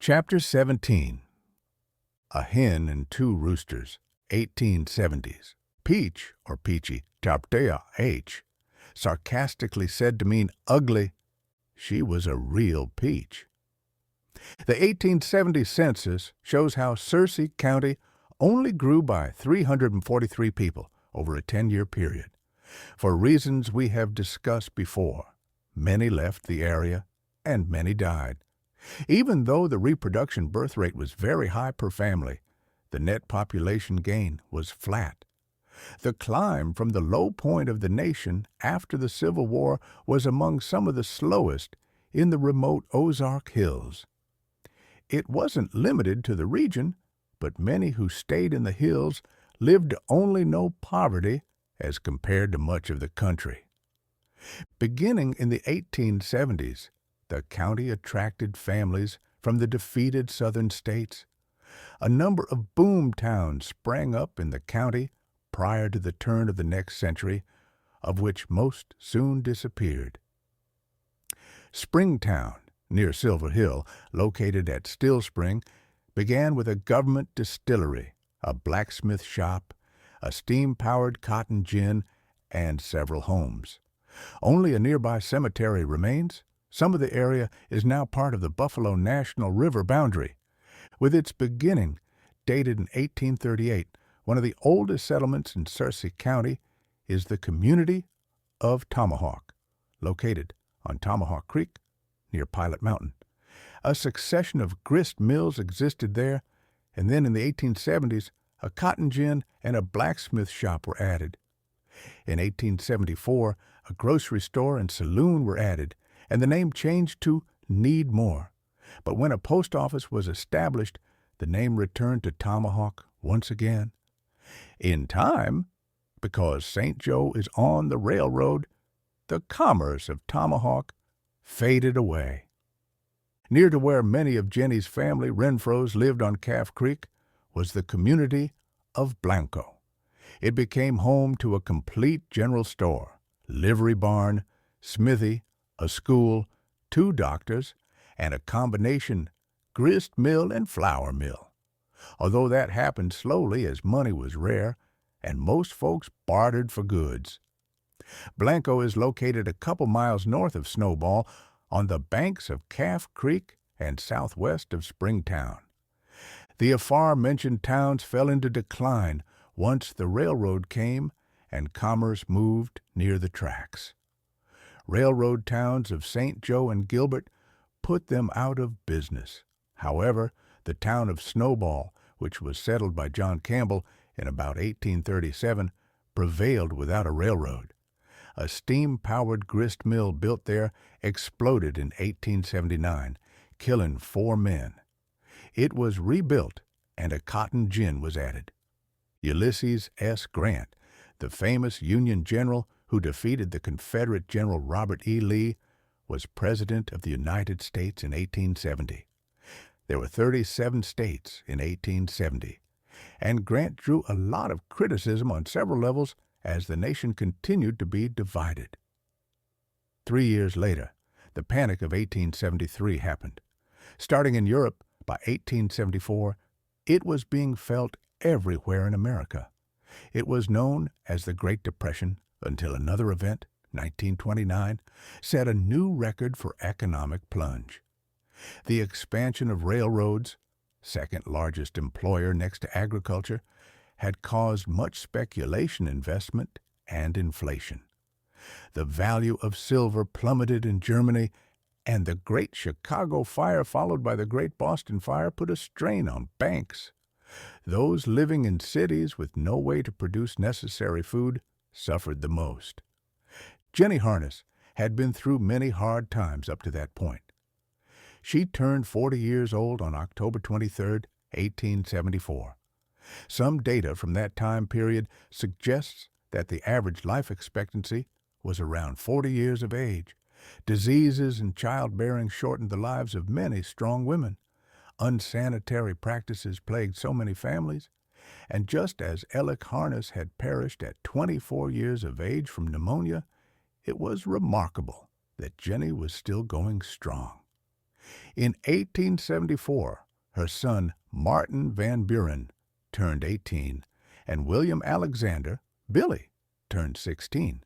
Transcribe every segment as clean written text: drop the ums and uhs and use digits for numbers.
Chapter 17. A Hen and Two Roosters, 1870s. Peach, or Peachy, Tarptea H, sarcastically said to mean ugly. She was a real peach. The 1870 census shows how Searcy County only grew by 343 people over a 10-year period. For reasons we have discussed before, many left the area and many died. Even though the reproduction birth rate was very high per family, the net population gain was flat. The climb from the low point of the nation after the Civil War was among some of the slowest in the remote Ozark Hills. It wasn't limited to the region, but many who stayed in the hills lived to only know poverty as compared to much of the country. Beginning in the 1870s, the county attracted families from the defeated southern states. A number of boom towns sprang up in the county prior to the turn of the next century, of which most soon disappeared. Springtown, near Silver Hill, located at Still Spring, began with a government distillery, a blacksmith shop, a steam-powered cotton gin, and several homes. Only a nearby cemetery remains. Some of the area is now part of the Buffalo National River boundary. With its beginning, dated in 1838, one of the oldest settlements in Searcy County is the community of Tomahawk, located on Tomahawk Creek near Pilot Mountain. A succession of grist mills existed there, and then in the 1870s, a cotton gin and a blacksmith shop were added. In 1874, a grocery store and saloon were added, and the name changed to Need More. But when a post office was established, the name returned to Tomahawk once again. In time, because St. Joe is on the railroad, the commerce of Tomahawk faded away. Near to where many of Jenny's family Renfros lived on Calf Creek was the community of Blanco. It became home to a complete general store, livery barn, smithy, a school, 2 doctors, and a combination grist mill and flour mill. Although that happened slowly as money was rare, and most folks bartered for goods. Blanco is located a couple miles north of Snowball, on the banks of Calf Creek and southwest of Springtown. The aforementioned towns fell into decline once the railroad came and commerce moved near the tracks. Railroad towns of St. Joe and Gilbert put them out of business. However, the town of Snowball, which was settled by John Campbell in about 1837, prevailed without a railroad. A steam-powered grist mill built there exploded in 1879, killing 4 men. It was rebuilt, and a cotton gin was added. Ulysses S. Grant, the famous Union general who defeated the Confederate General Robert E. Lee, was President of the United States in 1870. There were 37 states in 1870, and Grant drew a lot of criticism on several levels as the nation continued to be divided. 3 years later, the Panic of 1873 happened. Starting in Europe, by 1874, it was being felt everywhere in America. It was known as the Great Depression until another event, 1929, set a new record for economic plunge. The expansion of railroads, second largest employer next to agriculture, had caused much speculation investment and inflation. The value of silver plummeted in Germany, and the Great Chicago Fire followed by the Great Boston Fire put a strain on banks. Those living in cities with no way to produce necessary food suffered the most. Jenny Harness had been through many hard times up to that point. She turned 40 years old on October 23, 1874. Some data from that time period suggests that the average life expectancy was around 40 years of age. Diseases and childbearing shortened the lives of many strong women. Unsanitary practices plagued so many families, and just as Alec Harness had perished at 24 years of age from pneumonia, it was remarkable that Jenny was still going strong. In 1874, her son Martin Van Buren turned 18, and William Alexander, Billy, turned 16.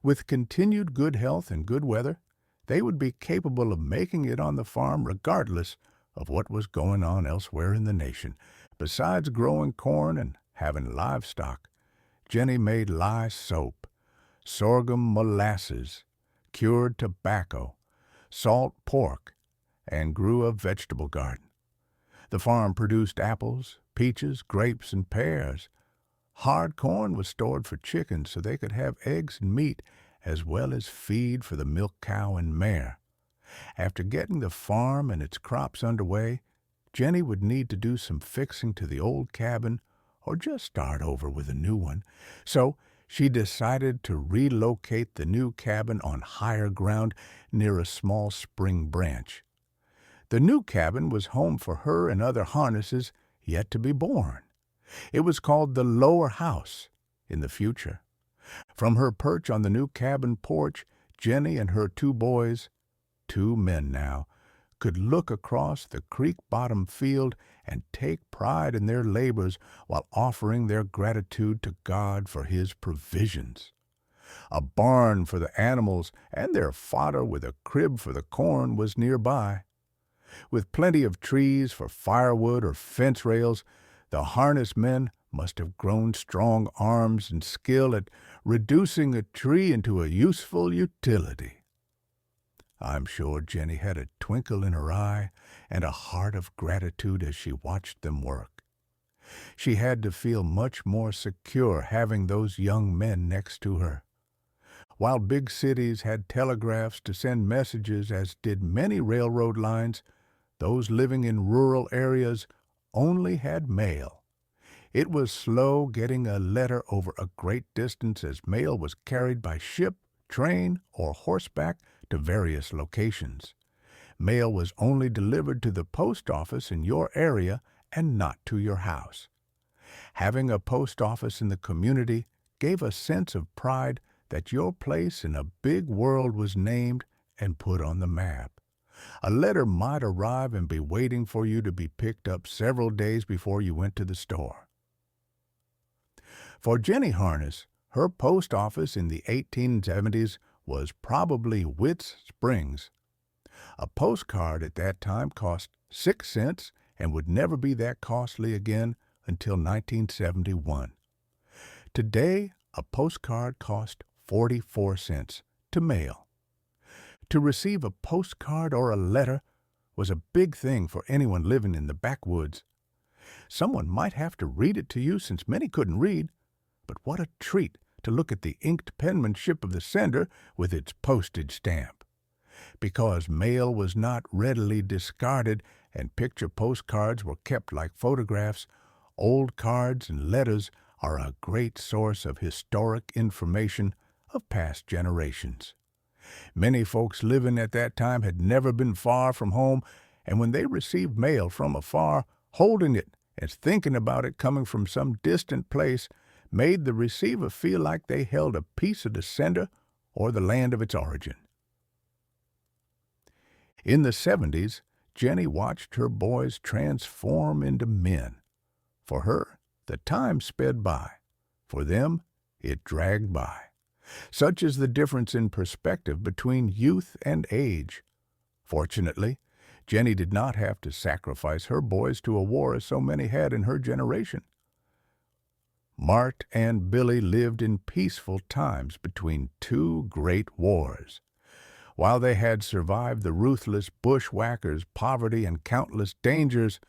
With continued good health and good weather, they would be capable of making it on the farm regardless of what was going on elsewhere in the nation. Besides growing corn and having livestock, Jenny made lye soap, sorghum molasses, cured tobacco, salt pork, and grew a vegetable garden. The farm produced apples, peaches, grapes, and pears. Hard corn was stored for chickens so they could have eggs and meat, as well as feed for the milk cow and mare. After getting the farm and its crops underway, Jenny would need to do some fixing to the old cabin or just start over with a new one. So she decided to relocate the new cabin on higher ground near a small spring branch. The new cabin was home for her and other harnesses yet to be born. It was called the lower house in the future. From her perch on the new cabin porch, Jenny and her two boys, 2 men now, could look across the creek-bottom field and take pride in their labors while offering their gratitude to God for His provisions. A barn for the animals and their fodder with a crib for the corn was nearby. With plenty of trees for firewood or fence rails, the harness men must have grown strong arms and skill at reducing a tree into a useful utility. I'm sure Jenny had a twinkle in her eye and a heart of gratitude as she watched them work. She had to feel much more secure having those young men next to her. While big cities had telegraphs to send messages, as did many railroad lines, those living in rural areas only had mail. It was slow getting a letter over a great distance, as mail was carried by ship, train, or horseback to various locations. Mail was only delivered to the post office in your area and not to your house. Having a post office in the community gave a sense of pride that your place in a big world was named and put on the map. A letter might arrive and be waiting for you to be picked up several days before you went to the store. For Jenny Harness, her post office in the 1870s was probably Witt's Springs. A postcard at that time cost 6 cents and would never be that costly again until 1971. Today, a postcard cost 44 cents to mail. To receive a postcard or a letter was a big thing for anyone living in the backwoods. Someone might have to read it to you, since many couldn't read, but what a treat to look at the inked penmanship of the sender with its postage stamp. Because mail was not readily discarded and picture postcards were kept like photographs, old cards and letters are a great source of historic information of past generations. Many folks living at that time had never been far from home, and when they received mail from afar, holding it and thinking about it coming from some distant place made the receiver feel like they held a piece of the sender or the land of its origin. In the 70s, Jenny watched her boys transform into men. For her, the time sped by. For them, it dragged by. Such is the difference in perspective between youth and age. Fortunately, Jenny did not have to sacrifice her boys to a war as so many had in her generation. Mart and Billy lived in peaceful times between 2 great wars. While they had survived the ruthless bushwhackers, poverty, and countless dangers,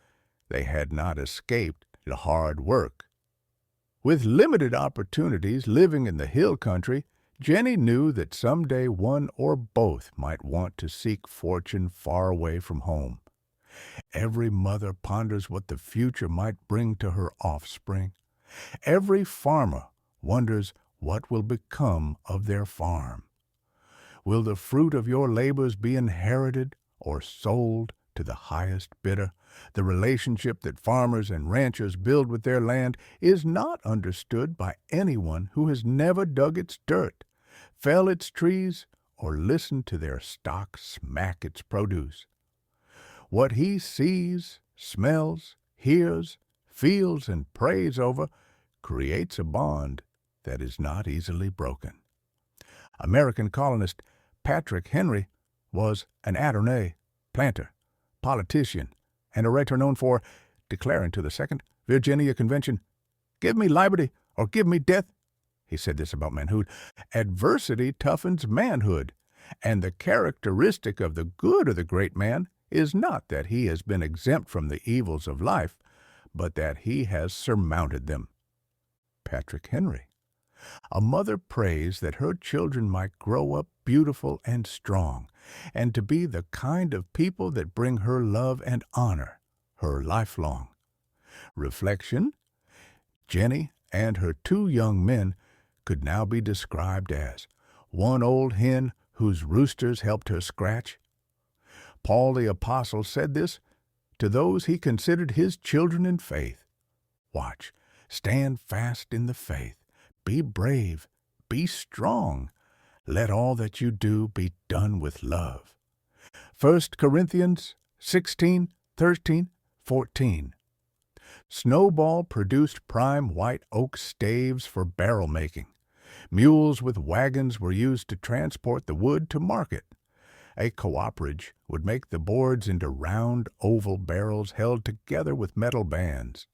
they had not escaped the hard work. With limited opportunities living in the hill country, Jenny knew that someday one or both might want to seek fortune far away from home. Every mother ponders what the future might bring to her offspring. Every farmer wonders what will become of their farm. Will the fruit of your labors be inherited or sold to the highest bidder? The relationship that farmers and ranchers build with their land is not understood by anyone who has never dug its dirt, fell its trees, or listened to their stock smack its produce. What he sees, smells, hears, feels, and prays over creates a bond that is not easily broken. American colonist Patrick Henry was an Adonai, planter, politician, and orator known for declaring to the Second Virginia Convention, "Give me liberty or give me death." He said this about manhood. Adversity toughens manhood, and the characteristic of the good of the great man is not that he has been exempt from the evils of life, but that he has surmounted them. Patrick Henry. A mother prays that her children might grow up beautiful and strong, and to be the kind of people that bring her love and honor her lifelong. Reflection: Jenny and her 2 young men could now be described as one old hen whose roosters helped her scratch. Paul the Apostle said this to those he considered his children in faith. Watch, stand fast in the faith, be brave, be strong. Let all that you do be done with love. 1 Corinthians 16:13-14. Snowball produced prime white oak staves for barrel making. Mules with wagons were used to transport the wood to market. A cooperage would make the boards into round, oval barrels held together with metal bands.